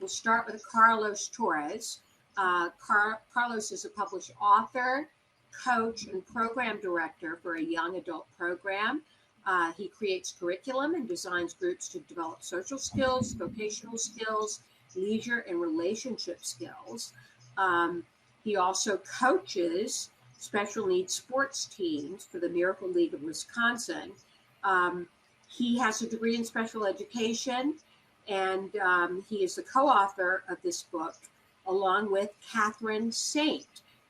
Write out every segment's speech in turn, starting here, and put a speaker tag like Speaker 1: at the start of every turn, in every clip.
Speaker 1: we'll start with Carlos Torres. Carlos is a published author, coach, and program director for a young adult program. He creates curriculum and designs groups to develop social skills, vocational skills, leisure, and relationship skills. He also coaches special needs sports teams for the Miracle League of Wisconsin. He has a degree in special education, and he is the co-author of this book, along with Catherine Saint,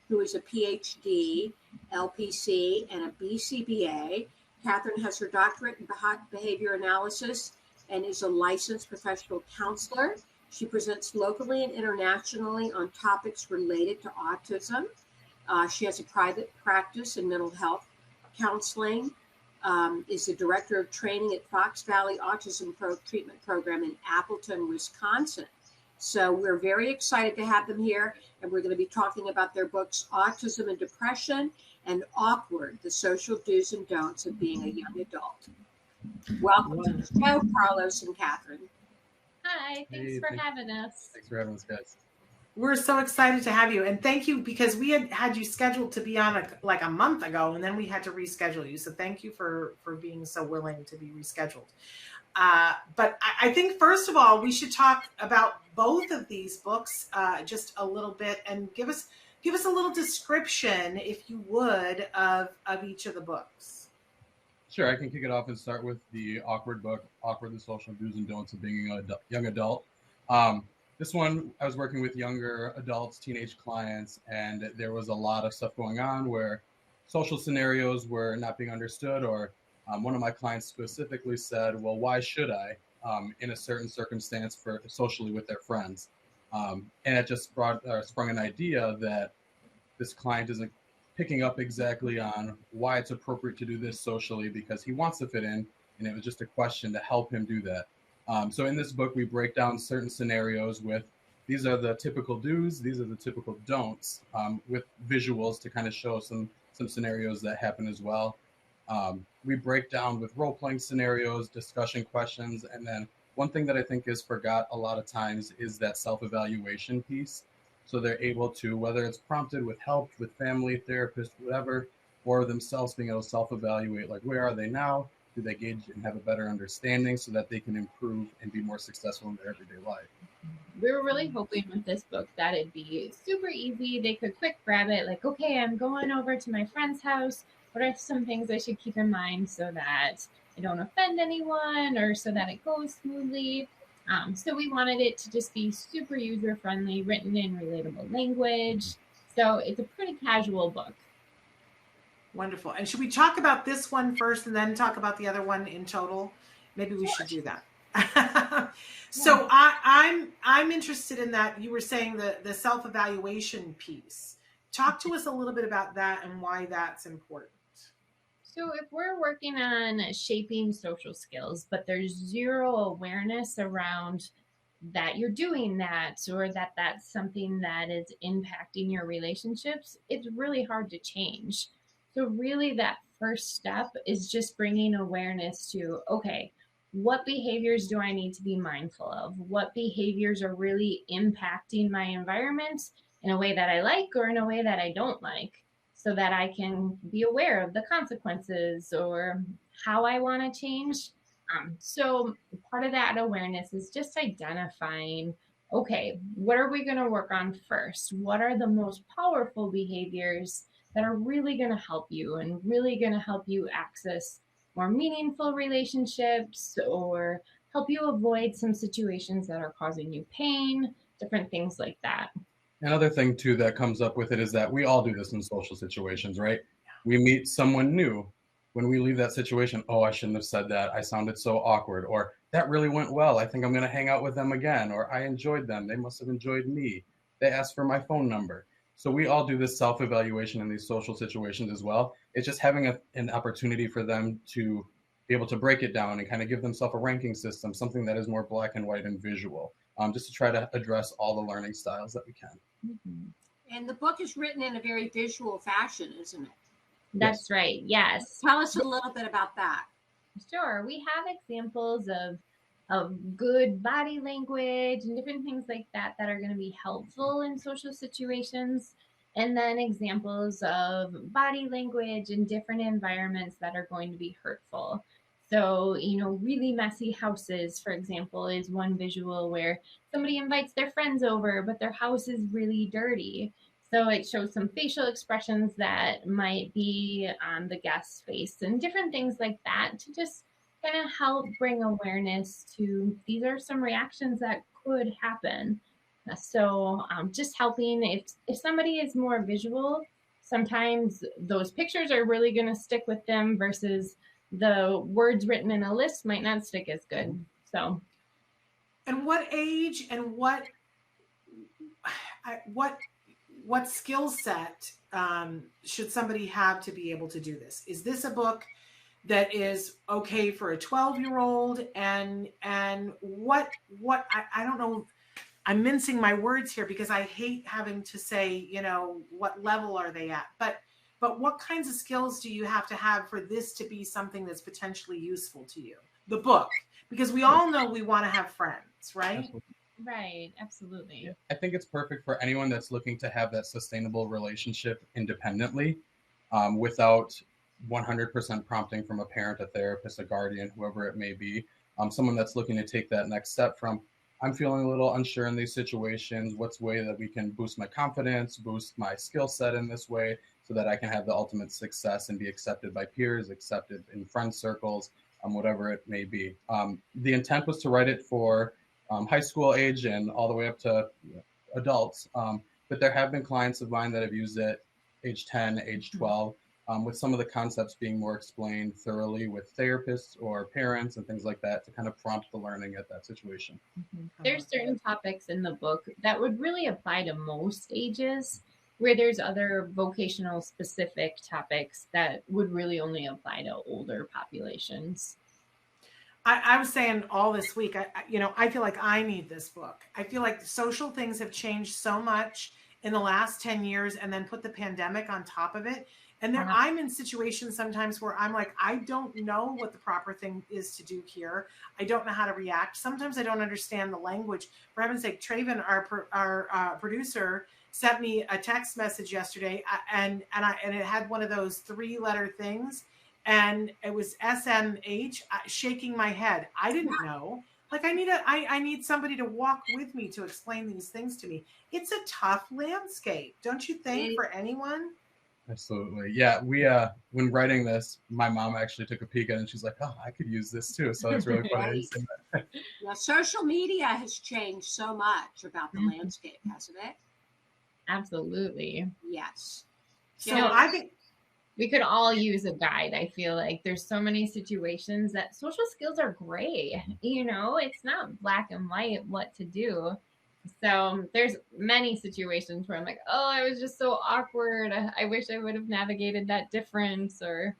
Speaker 1: who is a PhD, LPC, and a BCBA. Catherine has her doctorate in behavior analysis and is a licensed professional counselor. She presents locally and internationally on topics related to autism. She has a private practice in mental health counseling, is the director of training at Fox Valley Autism Treatment Program in Appleton, Wisconsin. So we're very excited to have them here, and we're going to be talking about their books, Autism and Depression, and Awkward, the Social Do's and Don'ts of Being a Young Adult. Welcome to the show, Carlos and Catherine.
Speaker 2: Hi, thanks for having us.
Speaker 3: Thanks for having us, guys.
Speaker 4: We're so excited to have you, and thank you, because we had you scheduled to be on like a month ago, and then we had to reschedule you. So thank you for being so willing to be rescheduled. But I think, first of all, we should talk about both of these books just a little bit, and give us a little description, if you would, of each of the books.
Speaker 3: Sure, I can kick it off and start with the Awkward book, Awkward, the Social Do's and Don'ts of Being a Young Adult. This one, I was working with younger adults, teenage clients, and there was a lot of stuff going on where social scenarios were not being understood, or one of my clients specifically said, well, why should I, in a certain circumstance for socially with their friends? And it just sprung an idea that this client isn't picking up exactly on why it's appropriate to do this socially, because he wants to fit in, and it was just a question to help him do that. So in this book, we break down certain scenarios with, these are the typical do's, these are the typical don'ts, with visuals to kind of show some scenarios that happen as well. We break down with role-playing scenarios, discussion questions, and then one thing that I think is forgot a lot of times is that self-evaluation piece. So they're able to, whether it's prompted with help, with family, therapist, whatever, or themselves being able to self-evaluate, like, where are they now? Do they gauge and have a better understanding so that they can improve and be more successful in their everyday life?
Speaker 2: We were really hoping with this book that it'd be super easy. They could quick grab it, like, okay, I'm going over to my friend's house. What are some things I should keep in mind so that I don't offend anyone, or so that it goes smoothly? So we wanted it to just be super user-friendly, written in relatable language. So it's a pretty casual book.
Speaker 4: Wonderful. And should we talk about this one first and then talk about the other one in total? Maybe we should do that. So I'm interested in that. You were saying the self-evaluation piece. Talk to us a little bit about that and why that's important.
Speaker 2: So if we're working on shaping social skills, but there's zero awareness around that you're doing that, or that that's something that is impacting your relationships, it's really hard to change. So really that first step is just bringing awareness to, okay, what behaviors do I need to be mindful of? What behaviors are really impacting my environment in a way that I like or in a way that I don't like, so that I can be aware of the consequences or how I want to change. So part of that awareness is just identifying, okay, what are we going to work on first? What are the most powerful behaviors that are really going to help you and really going to help you access more meaningful relationships, or help you avoid some situations that are causing you pain, different things like that.
Speaker 3: Another thing, too, that comes up with it is that we all do this in social situations, right? We meet someone new. When we leave that situation, oh, I shouldn't have said that. I sounded so awkward. Or that really went well. I think I'm going to hang out with them again. Or I enjoyed them. They must have enjoyed me. They asked for my phone number. So we all do this self-evaluation in these social situations as well. It's just having an opportunity for them to be able to break it down and kind of give themselves a ranking system, something that is more black and white and visual, just to try to address all the learning styles that we can.
Speaker 1: Mm-hmm. And the book is written in a very visual fashion, isn't it?
Speaker 2: That's right. Yes.
Speaker 1: Tell us a little bit about that.
Speaker 2: Sure. We have examples of of good body language and different things like that that are going to be helpful in social situations. And then examples of body language in different environments that are going to be hurtful. So, really messy houses, for example, is one visual where somebody invites their friends over, but their house is really dirty. So it shows some facial expressions that might be on the guest's face and different things like that to just kind of help bring awareness to these are some reactions that could happen. So just helping if somebody is more visual, sometimes those pictures are really going to stick with them versus the words written in a list might not stick as good. So,
Speaker 4: and what age and what skill set should somebody have to be able to do this? Is this a book that is okay for a 12-year-old? And what I don't know. I'm mincing my words here because I hate having to say, what level are they at? But what kinds of skills do you have to have for this to be something that's potentially useful to you? The book, because we all know we want to have friends, right?
Speaker 3: Absolutely.
Speaker 2: Right, absolutely.
Speaker 3: Yeah. I think it's perfect for anyone that's looking to have that sustainable relationship independently, without 100% prompting from a parent, a therapist, a guardian, whoever it may be. Someone that's looking to take that next step from, I'm feeling a little unsure in these situations. What's a way that we can boost my confidence, boost my skill set in this way so that I can have the ultimate success and be accepted by peers, accepted in friend circles, whatever it may be. The intent was to write it for high school age and all the way up to adults. But there have been clients of mine that have used it age 10, age 12, with some of the concepts being more explained thoroughly with therapists or parents and things like that to kind of prompt the learning at that situation.
Speaker 2: There's certain topics in the book that would really apply to most ages, where there's other vocational specific topics that would really only apply to older populations.
Speaker 4: I was saying all this week, I feel like I need this book. I feel like social things have changed so much in the last 10 years and then put the pandemic on top of it. And I'm in situations sometimes where I'm like, I don't know what the proper thing is to do here. I don't know how to react. Sometimes I don't understand the language. For heaven's sake, Traven, our producer, sent me a text message yesterday, and it had one of those 3-letter things. And it was SMH, shaking my head. I didn't know. Like I need somebody to walk with me to explain these things to me. It's a tough landscape, don't you think, for anyone?
Speaker 3: Absolutely. Yeah. We, when writing this, my mom actually took a peek at it and she's like, oh, I could use this too. So it's really funny.
Speaker 1: Yeah, social media has changed so much about the landscape, hasn't it?
Speaker 2: Absolutely.
Speaker 1: Yes.
Speaker 4: So I think
Speaker 2: we could all use a guide. I feel like there's so many situations that social skills are gray. It's not black and white what to do. So there's many situations where I'm like, oh, I was just so awkward. I wish I would have navigated that difference, or.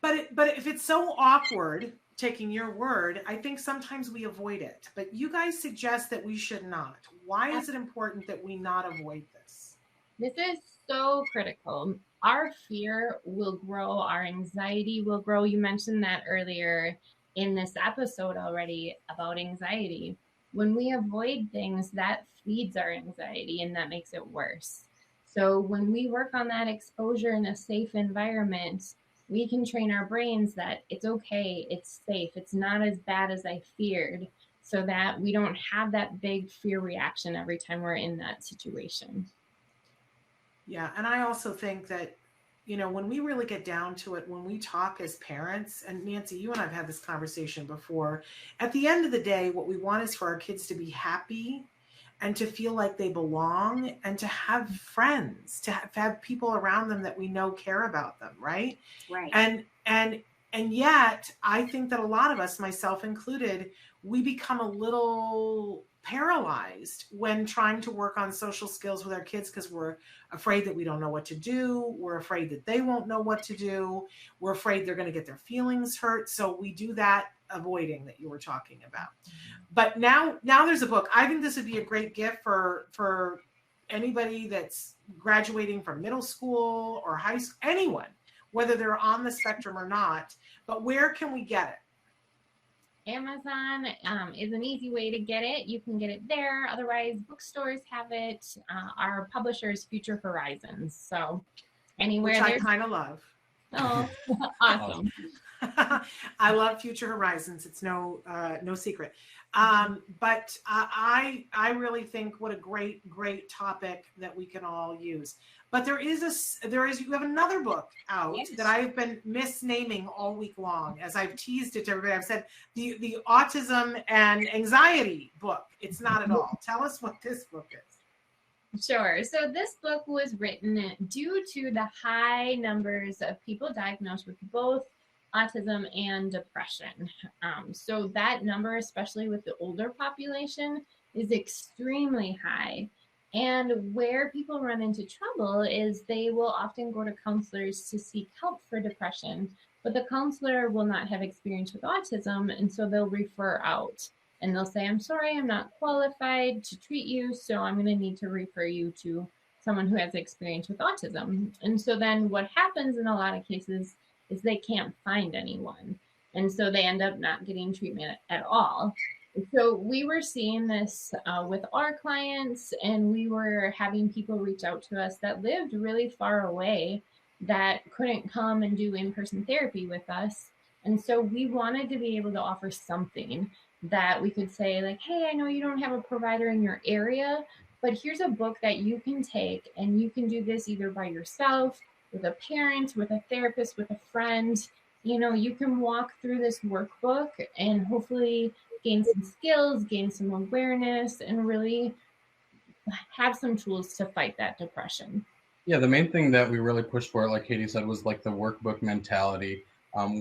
Speaker 4: But if it's so awkward, taking your word, I think sometimes we avoid it. But you guys suggest that we should not. Why is it important that we not avoid this?
Speaker 2: This is so critical. Our fear will grow. Our anxiety will grow. You mentioned that earlier in this episode already about anxiety. When we avoid things, that feeds our anxiety and that makes it worse. So when we work on that exposure in a safe environment, we can train our brains that it's okay, it's safe, it's not as bad as I feared, so that we don't have that big fear reaction every time we're in that situation.
Speaker 4: Yeah. And I also think that, when we really get down to it, when we talk as parents, and Nancy, you and I've had this conversation before, at the end of the day, what we want is for our kids to be happy and to feel like they belong and to have friends, to have people around them that we know care about them. Right.
Speaker 1: Right.
Speaker 4: And yet I think that a lot of us, myself included, we become a little paralyzed when trying to work on social skills with our kids because we're afraid that we don't know what to do. We're afraid that they won't know what to do. We're afraid they're going to get their feelings hurt. So we do that avoiding that you were talking about. But now there's a book. I think this would be a great gift for anybody that's graduating from middle school or high school, anyone, whether they're on the spectrum or not. But where can we get it?
Speaker 2: Amazon is an easy way to get it. You can get it there. Otherwise, bookstores have it. Our publisher is Future Horizons. So anywhere
Speaker 4: which I
Speaker 2: there's...
Speaker 4: kind of love.
Speaker 2: Oh, awesome.
Speaker 4: I love Future Horizons. It's no secret. But I really think what a great topic that we can all use. But you have another book out
Speaker 1: Yes.
Speaker 4: that I've been misnaming all week long as I've teased it to everybody. I've said the autism and anxiety book. It's not at all. Tell us what this book is.
Speaker 2: Sure. So this book was written due to the high numbers of people diagnosed with both autism and depression. So that number, especially with the older population, is extremely high. And where people run into trouble is they will often go to counselors to seek help for depression, but the counselor will not have experience with autism, and so they'll refer out. And they'll say, I'm sorry, I'm not qualified to treat you, so I'm going to need to refer you to someone who has experience with autism. And so then what happens in a lot of cases is they can't find anyone. And so they end up not getting treatment at all. So we were seeing this with our clients, and we were having people reach out to us that lived really far away that couldn't come and do in-person therapy with us. And so we wanted to be able to offer something that we could say, like, hey, I know you don't have a provider in your area, but here's a book that you can take, and you can do this either by yourself, with a parent, with a therapist, with a friend. You know, you can walk through this workbook and hopefully gain some skills, gain some awareness, and really have some tools to fight that depression.
Speaker 3: Yeah, the main thing that we really pushed for, like Katie said, was like the workbook mentality.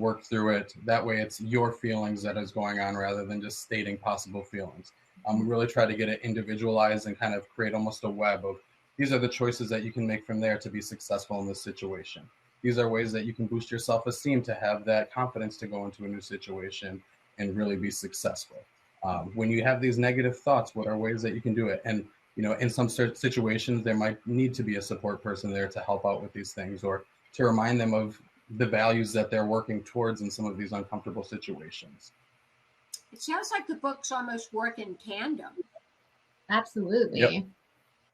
Speaker 3: Work through it. That way it's your feelings that is going on rather than just stating possible feelings. We really try to get it individualized and kind of create almost a web of these are the choices that you can make from there to be successful in this situation. These are ways that you can boost your self-esteem to have that confidence to go into a new situation and really be successful. When you have these negative thoughts, what are ways that you can do it? And, you know, in some situations, there might need to be a support person there to help out with these things or to remind them of the values that they're working towards in some of these uncomfortable situations.
Speaker 1: It sounds like the books almost work in tandem.
Speaker 2: Absolutely.
Speaker 3: Yep.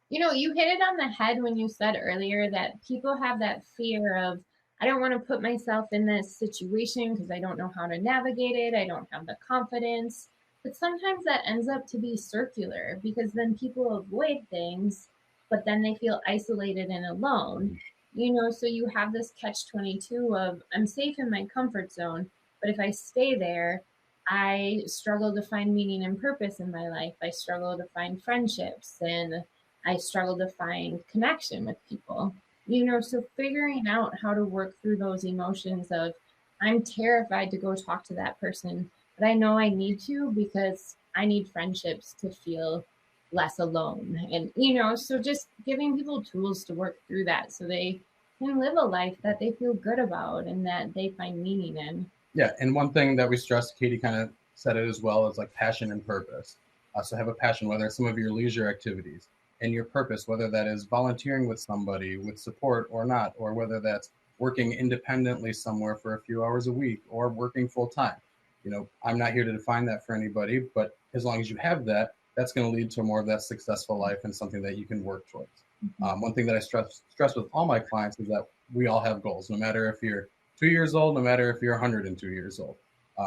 Speaker 2: You know, you hit it on the head when you said earlier that people have that fear of, I don't want to put myself in this situation because I don't know how to navigate it. I don't have the confidence. But sometimes that ends up to be circular because then people avoid things, but then they feel isolated and alone. You know, so you have this catch-22 of I'm safe in my comfort zone, but if I stay there, I struggle to find meaning and purpose in my life. I struggle to find friendships, and I struggle to find connection with people. You know, so figuring out how to work through those emotions of I'm terrified to go talk to that person, but I know I need to because I need friendships to feel less alone. And, you know, so just giving people tools to work through that so they can live a life that they feel good about and that they find meaning in.
Speaker 3: Yeah, and one thing that we stress, Katie kind of said it as well, is like passion and purpose. So have a passion, whether it's some of your leisure activities, and your purpose, whether that is volunteering with somebody with support or not, or whether that's working independently somewhere for a few hours a week or working full time. You know, I'm not here to define that for anybody, but as long as you have that, that's going to lead to more of that successful life and something that you can work towards. One thing that I stress with all my clients is that we all have goals, no matter if you're 2 years old, no matter if you're 102 years old.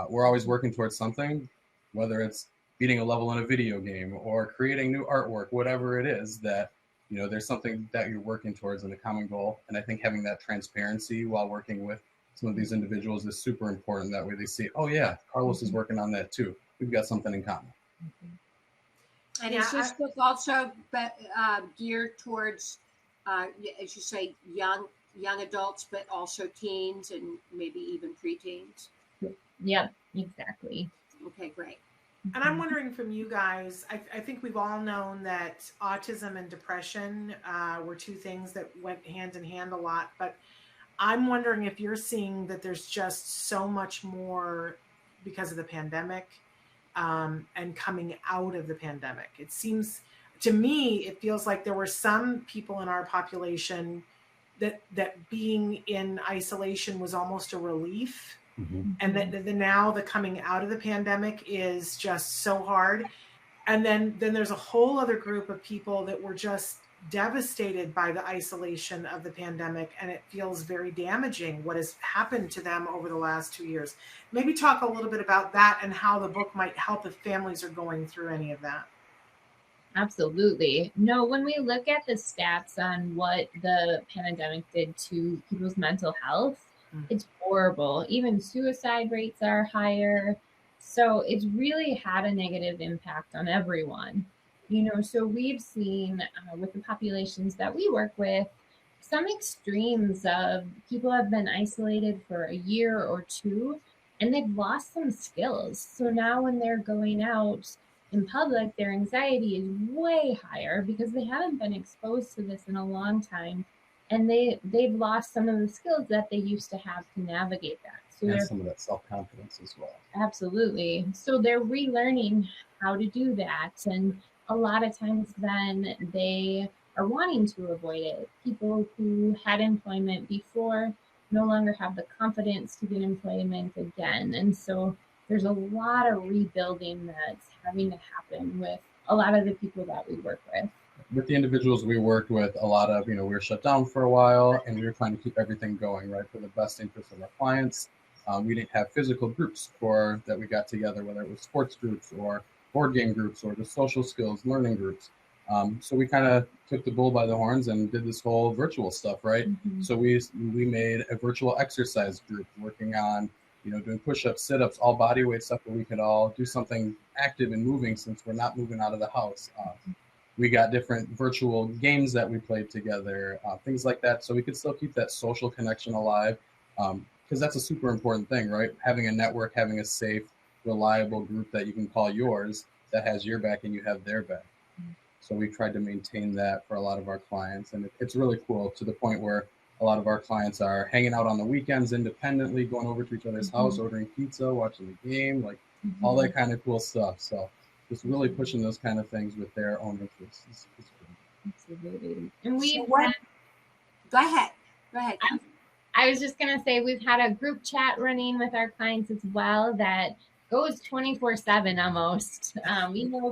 Speaker 3: We're always working towards something, whether it's beating a level in a video game or creating new artwork, whatever it is that, you know, there's something that you're working towards in a common goal. And I think having that transparency while working with some of these individuals is super important. That way they see, oh yeah, Carlos is working on that too. We've got something in common.
Speaker 1: And is this book also geared towards, as you say, young adults, but also teens and maybe even preteens?
Speaker 2: Yep, exactly.
Speaker 1: Okay, great.
Speaker 4: And I'm wondering from you guys, I think we've all known that autism and depression were two things that went hand in hand a lot, but I'm wondering if you're seeing that there's just so much more because of the pandemic and coming out of the pandemic. It seems to me, it feels like there were some people in our population that being in isolation was almost a relief And now the coming out of the pandemic is just so hard. And then there's a whole other group of people that were just devastated by the isolation of the pandemic, and it feels very damaging what has happened to them over the last 2 years. Maybe talk a little bit about that and how the book might help if families are going through any of that.
Speaker 2: Absolutely. No, when we look at the stats on what the pandemic did to people's mental health, it's horrible. Even suicide rates are higher. So it's really had a negative impact on everyone. So we've seen with the populations that we work with, some extremes of people have been isolated for a year or two, and they've lost some skills. So now when they're going out in public, their anxiety is way higher because they haven't been exposed to this in a long time, and they've lost some of the skills that they used to have to navigate that. So
Speaker 3: and some of that self-confidence as well.
Speaker 2: Absolutely. So they're relearning how to do that, and a lot of times then they are wanting to avoid it. People who had employment before no longer have the confidence to get employment again, and so there's a lot of rebuilding that's having to happen with a lot of the people that we work with.
Speaker 3: With the individuals we worked with, a lot of, we were shut down for a while, and we were trying to keep everything going, right, for the best interest of our clients. We didn't have physical groups that we got together, whether it was sports groups or board game groups or just social skills, learning groups. So we kind of took the bull by the horns and did this whole virtual stuff, right? So we made a virtual exercise group working on, doing push-ups, sit-ups, all body weight stuff where we could all do something active and moving since we're not moving out of the house. We got different virtual games that we played together, things like that. So we could still keep that social connection alive, because that's a super important thing, right? Having a network, having a safe, reliable group that you can call yours that has your back and you have their back. So we tried to maintain that for a lot of our clients. And it's really cool to the point where a lot of our clients are hanging out on the weekends independently, going over to each other's house, ordering pizza, watching the game, like all that kind of cool stuff. So just really pushing those kind of things with their own interests is good.
Speaker 2: Absolutely. And
Speaker 1: Go ahead.
Speaker 2: I was just going to say, we've had a group chat running with our clients as well that goes 24/7 almost,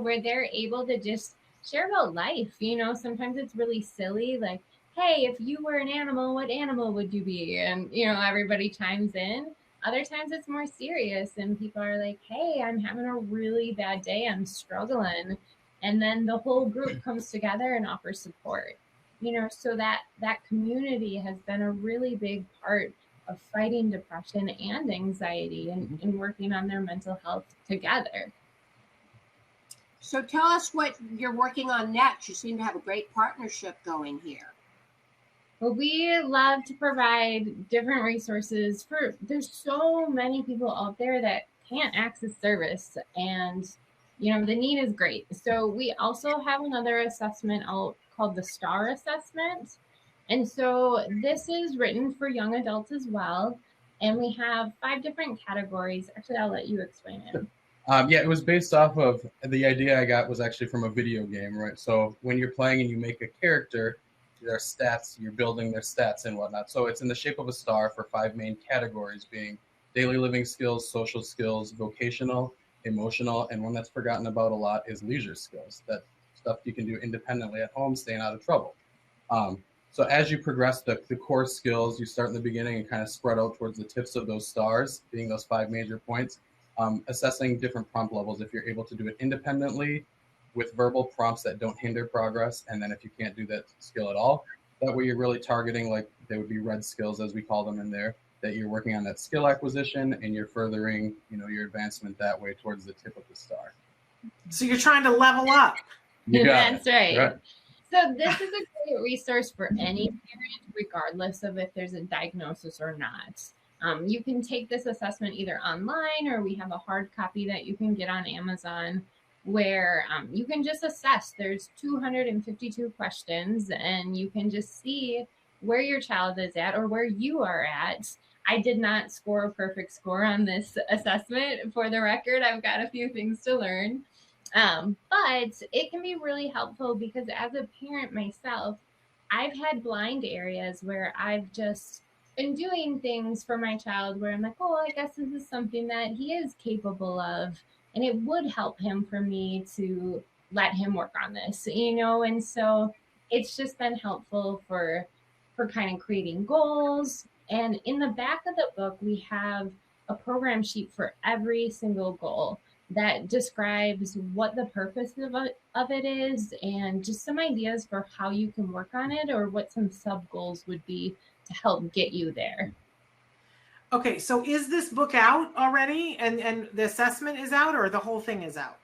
Speaker 2: where they're able to just share about life. Sometimes it's really silly, like, hey, if you were an animal, what animal would you be? And, everybody chimes in. Other times it's more serious and people are like, hey, I'm having a really bad day. I'm struggling. And then the whole group comes together and offers support. So that community has been a really big part of fighting depression and anxiety and working on their mental health together.
Speaker 1: So tell us what you're working on next. You seem to have a great partnership going here.
Speaker 2: Well, we love to provide different resources there's so many people out there that can't access service, and the need is great. So we also have another assessment out called the STAR assessment. And so this is written for young adults as well. And we have 5 different categories. Actually, I'll let you explain it.
Speaker 3: Yeah, it was based off of the idea I got was actually from a video game, right? So when you're playing and you make a character, their stats, you're building their stats and whatnot. So it's in the shape of a star for 5 main categories, being daily living skills, social skills, vocational, emotional, and one that's forgotten about a lot is leisure skills. That stuff you can do independently at home, staying out of trouble. So as you progress the core skills, you start in the beginning and kind of spread out towards the tips of those stars, being those 5 major points, assessing different prompt levels if you're able to do it independently with verbal prompts that don't hinder progress. And then if you can't do that skill at all, that way you're really targeting, like they would be red skills as we call them in there, that you're working on that skill acquisition and you're furthering, your advancement that way towards the tip of the star.
Speaker 4: So you're trying to level up.
Speaker 2: That's right. So this is a great resource for any parent, regardless of if there's a diagnosis or not. You can take this assessment either online, or we have a hard copy that you can get on Amazon, where you can just assess. There's 252 questions, and you can just see where your child is at or where you are at. I did not score a perfect score on this assessment. For the record, I've got a few things to learn. But it can be really helpful because as a parent myself, I've had blind areas where I've just been doing things for my child where I'm like, oh, I guess this is something that he is capable of, and it would help him for me to let him work on this, and so it's just been helpful for kind of creating goals. And in the back of the book, we have a program sheet for every single goal that describes what the purpose of it is and just some ideas for how you can work on it or what some sub goals would be to help get you there.
Speaker 4: Okay, so is this book out already and the assessment is out or the whole thing is out?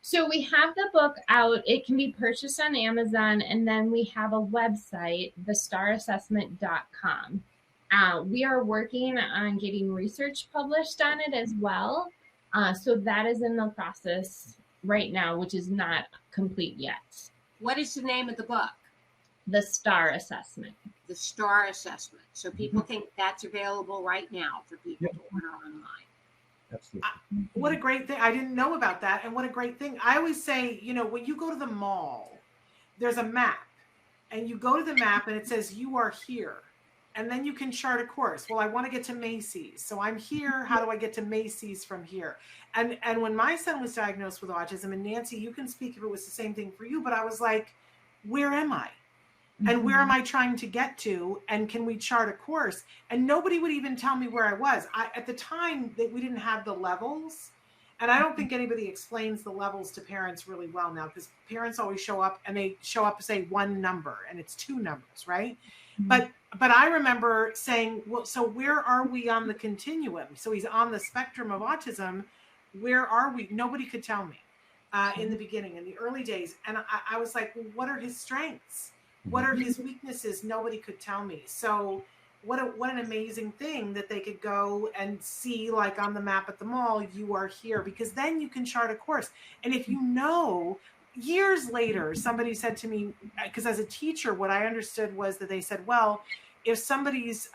Speaker 2: So we have the book out. It can be purchased on Amazon, and then we have a website, thestarassessment.com. We are working on getting research published on it as well. So that is in the process right now, which is not complete yet.
Speaker 1: What is the name of the book?
Speaker 2: The STAR Assessment.
Speaker 1: The STAR Assessment. So people think that's available right now for people to order online.
Speaker 3: Absolutely.
Speaker 4: What a great thing. I didn't know about that. And what a great thing. I always say, when you go to the mall, there's a map and you go to the map and it says you are here. And then you can chart a course. Well, I want to get to Macy's. So I'm here. How do I get to Macy's from here? And when my son was diagnosed with autism, and Nancy, you can speak if it was the same thing for you, but I was like, where am I? And where am I trying to get to? And can we chart a course? And nobody would even tell me where I was. At the time, we didn't have the levels. And I don't think anybody explains the levels to parents really well now, because parents always show up and they show up to say one number and it's two numbers, right? But I remember saying, well, so where are we on the continuum? So he's on the spectrum of autism. Where are we? Nobody could tell me in the beginning, in the early days. And I was like, well, what are his strengths? What are his weaknesses? Nobody could tell me. So what an amazing thing that they could go and see, like on the map at the mall, you are here, because then you can chart a course. And if years later, somebody said to me, because as a teacher, what I understood was that they said, well, if somebody's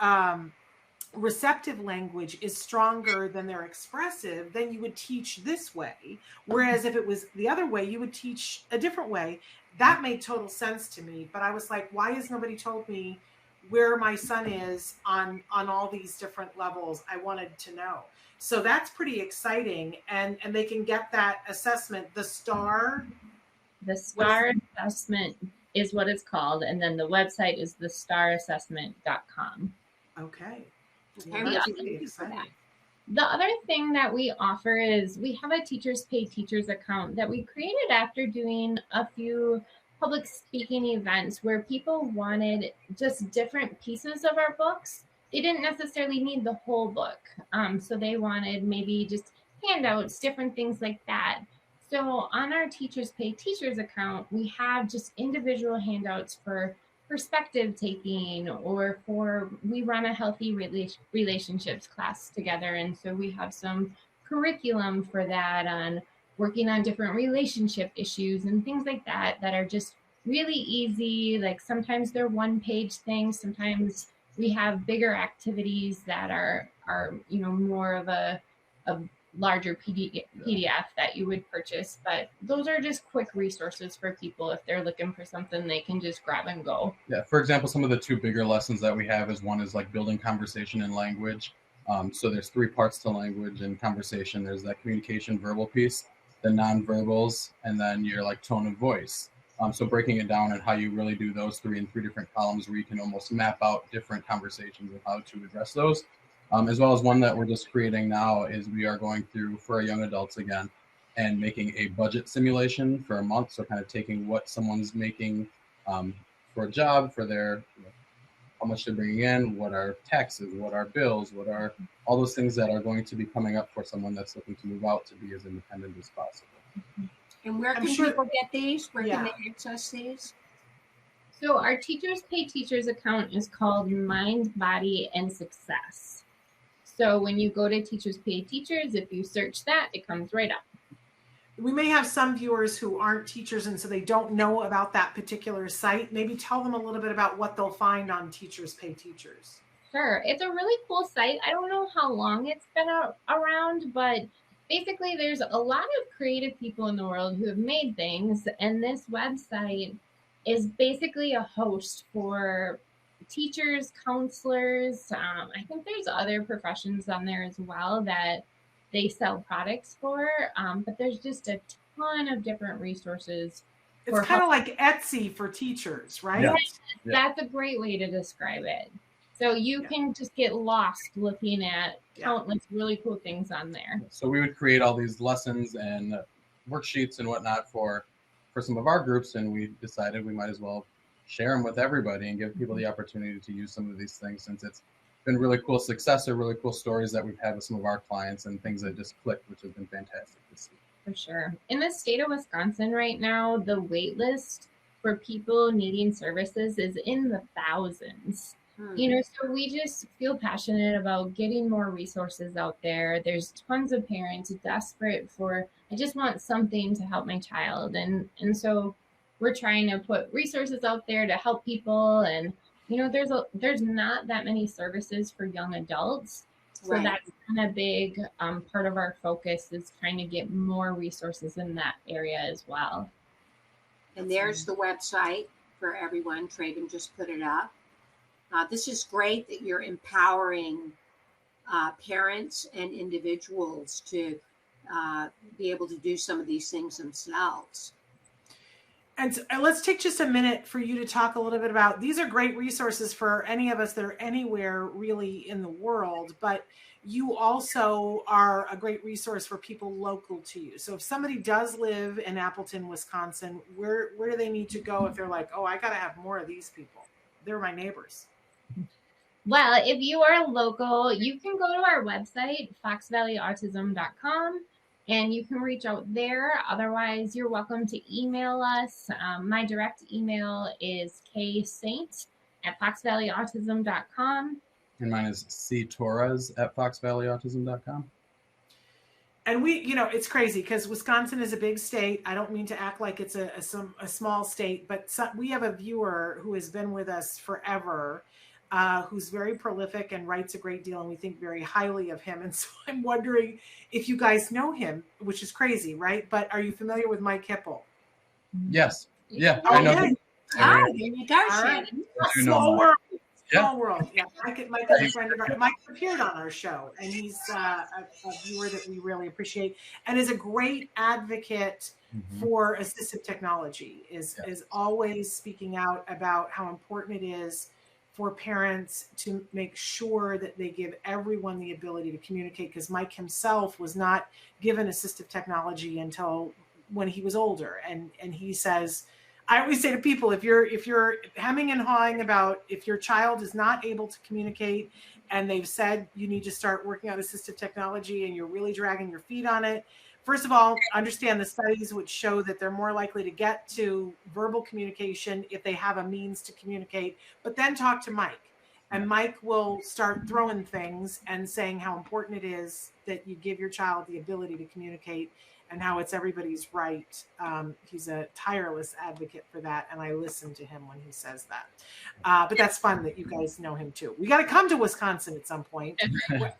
Speaker 4: receptive language is stronger than their expressive, then you would teach this way. Whereas if it was the other way, you would teach a different way. That made total sense to me. But I was like, why has nobody told me where my son is on all these different levels? I wanted to know. So that's pretty exciting. And they can get that assessment, the STAR.
Speaker 2: The STAR Assessment is what it's called. And then the website is thestarassessment.com.
Speaker 4: Okay.
Speaker 1: Well,
Speaker 4: that's really exciting.
Speaker 2: The other thing that we offer is we have a Teachers Pay Teachers account that we created after doing a few public speaking events where people wanted just different pieces of our books. They didn't necessarily need the whole book. So they wanted maybe just handouts, different things like that. So on our Teachers Pay Teachers account, we have just individual handouts for perspective taking, or we run a healthy relationships class together. And so we have some curriculum for that on working on different relationship issues and things like that are just really easy. Like sometimes they're one-page things. Sometimes we have bigger activities that are more of a larger PDF that you would purchase, but those are just quick resources for people. If they're looking for something, they can just grab and go.
Speaker 3: Yeah, for example, some of the two bigger lessons that we have is one is like building conversation and language. So there's three parts to language and conversation. There's that communication verbal piece, the nonverbals, and then your like tone of voice. So breaking it down and how you really do those three in three different columns where you can almost map out different conversations and how to address those. As well as one that we're just creating now is we are going through for our young adults again and making a budget simulation for a month. So kind of taking what someone's making for a job, for their, how much they're bringing in, what are taxes, what are bills, what are all those things that are going to be coming up for someone that's looking to move out to be as independent as possible.
Speaker 1: And where can people get these? Where can they access these?
Speaker 2: So our Teachers Pay Teachers account is called Mind, Body, and Success. So when you go to Teachers Pay Teachers, if you search that, it comes right up.
Speaker 4: We may have some viewers who aren't teachers and so they don't know about that particular site. Maybe tell them a little bit about what they'll find on Teachers Pay Teachers.
Speaker 2: Sure. It's a really cool site. I don't know how long it's been around, but basically there's a lot of creative people in the world who have made things. And this website is basically a host for teachers, counselors. I think there's other professions on there as well that they sell products for. But there's just a ton of different resources.
Speaker 4: It's kind of like Etsy for teachers, right?
Speaker 3: Yeah.
Speaker 2: That's a great way to describe it. So you can just get lost looking at countless really cool things on there.
Speaker 3: So we would create all these lessons and worksheets and whatnot for some of our groups, and we decided we might as well share them with everybody and give people the opportunity to use some of these things, since it's been really cool success or really cool stories that we've had with some of our clients and things that just clicked, which has been fantastic to see.
Speaker 2: For sure. In the state of Wisconsin right now, the wait list for people needing services is in the thousands. You know, so we just feel passionate about getting more resources out there. There's tons of parents desperate for, I just want something to help my child. And so we're trying to put resources out there to help people. And, you know, there's not that many services for young adults. So that's kind of big part of our focus is trying to get more resources in that area as well.
Speaker 1: And there's the website for everyone. Traven just put it up. This is great that you're empowering parents and individuals to be able to do some of these things themselves.
Speaker 4: And so, let's take just a minute for you to talk a little bit about, these are great resources for any of us that are anywhere really in the world, but you also are a great resource for people local to you. So if somebody does live in Appleton, Wisconsin, where do they need to go if they're like, oh, I got to have more of these people? They're my neighbors.
Speaker 2: Well, if you are local, you can go to our website, foxvalleyautism.com, and you can reach out there. Otherwise, you're welcome to email us. My direct email is ksaint@foxvalleyautism.com.
Speaker 3: And mine is ctorres@foxvalleyautism.com.
Speaker 4: And we, you know, it's crazy because Wisconsin is a big state. I don't mean to act like it's a small state, but we have a viewer who has been with us forever, who's very prolific and writes a great deal, and we think very highly of him. And so I'm wondering if you guys know him, which is crazy, right? But are you familiar with Mike Hipple?
Speaker 3: Yes. Yeah,
Speaker 4: Oh,
Speaker 3: I know.
Speaker 4: okay.
Speaker 1: There you go, Shannon.
Speaker 4: Small world.
Speaker 3: Yeah.
Speaker 4: Small world. Yeah, Mike is a friend of ours. Mike appeared on our show, and he's a viewer that we really appreciate, and is a great advocate for assistive technology. Is always speaking out about how important it is for parents to make sure that they give everyone the ability to communicate, because Mike himself was not given assistive technology until when he was older, and he says, I always say to people, if you're hemming and hawing about if your child is not able to communicate and they've said you need to start working on assistive technology and you're really dragging your feet on it, first of all, understand the studies which show that they're more likely to get to verbal communication if they have a means to communicate, but then talk to Mike. And Mike will start throwing things and saying how important it is that you give your child the ability to communicate and how it's everybody's right. He's a tireless advocate for that, and I listen to him when he says that. But that's fun that you guys know him too. We got to come to Wisconsin at some point. I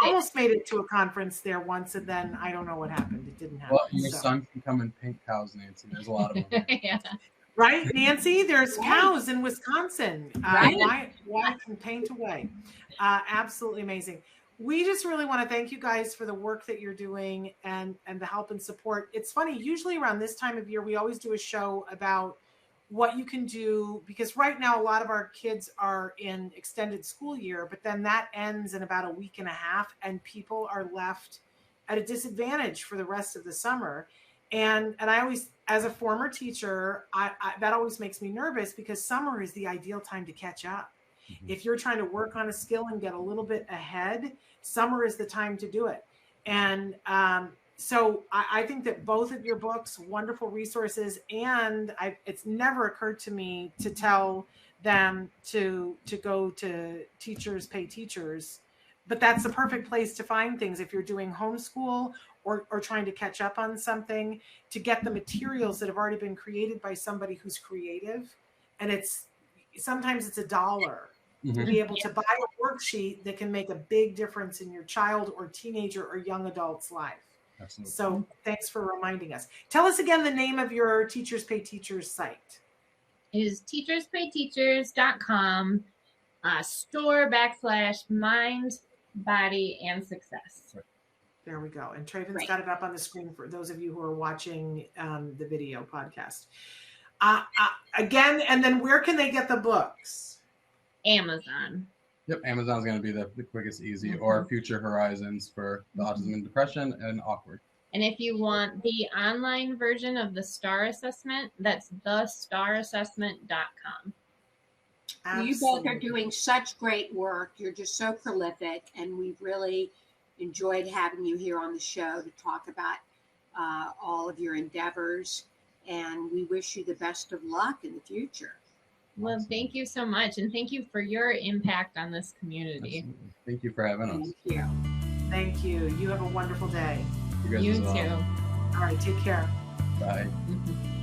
Speaker 4: almost made it to a conference there once, and then I don't know what happened. It didn't happen.
Speaker 3: Well, your son can come in pink cows, Nancy. There's a lot of them.
Speaker 2: Yeah.
Speaker 4: Right, Nancy? There's cows in Wisconsin. Why can paint away? Absolutely amazing. We just really want to thank you guys for the work that you're doing and the help and support. It's funny, usually around this time of year, we always do a show about what you can do, because right now a lot of our kids are in extended school year, but then that ends in about a week and a half, and people are left at a disadvantage for the rest of the summer. And I always, as a former teacher, I that always makes me nervous, because summer is the ideal time to catch up. If you're trying to work on a skill and get a little bit ahead, summer is the time to do it. And so I think that both of your books, wonderful resources, and it's never occurred to me to tell them to go to Teachers Pay Teachers, but that's the perfect place to find things if you're doing homeschool or trying to catch up on something, to get the materials that have already been created by somebody who's creative. And sometimes it's $1 to be able to buy a worksheet that can make a big difference in your child or teenager or young adult's life. Absolutely. So thanks for reminding us. Tell us again the name of your Teachers Pay Teachers site.
Speaker 2: It is teacherspayteachers.com. store/mind, body, and success.
Speaker 4: There we go. And Traven's
Speaker 1: Right.
Speaker 4: got it up on the screen for those of you who are watching the video podcast. Again, and then where can they get the books?
Speaker 2: Amazon.
Speaker 3: Yep, Amazon's going to be the quickest, easy, or Future Horizons for the autism and depression, and Awkward.
Speaker 2: And if you want the online version of the STAR assessment, that's thestarassessment.com.
Speaker 1: You both are doing such great work. You're just so prolific, and we've really enjoyed having you here on the show to talk about all of your endeavors. And we wish you the best of luck in the future.
Speaker 2: Well, thank you so much. And thank you for your impact on this community.
Speaker 3: Absolutely. Thank you for having us.
Speaker 1: Thank you.
Speaker 4: Thank you. You have a wonderful day.
Speaker 3: You guys
Speaker 2: You
Speaker 3: as well.
Speaker 2: too.
Speaker 4: All right. Take care.
Speaker 3: Bye.
Speaker 2: Mhm.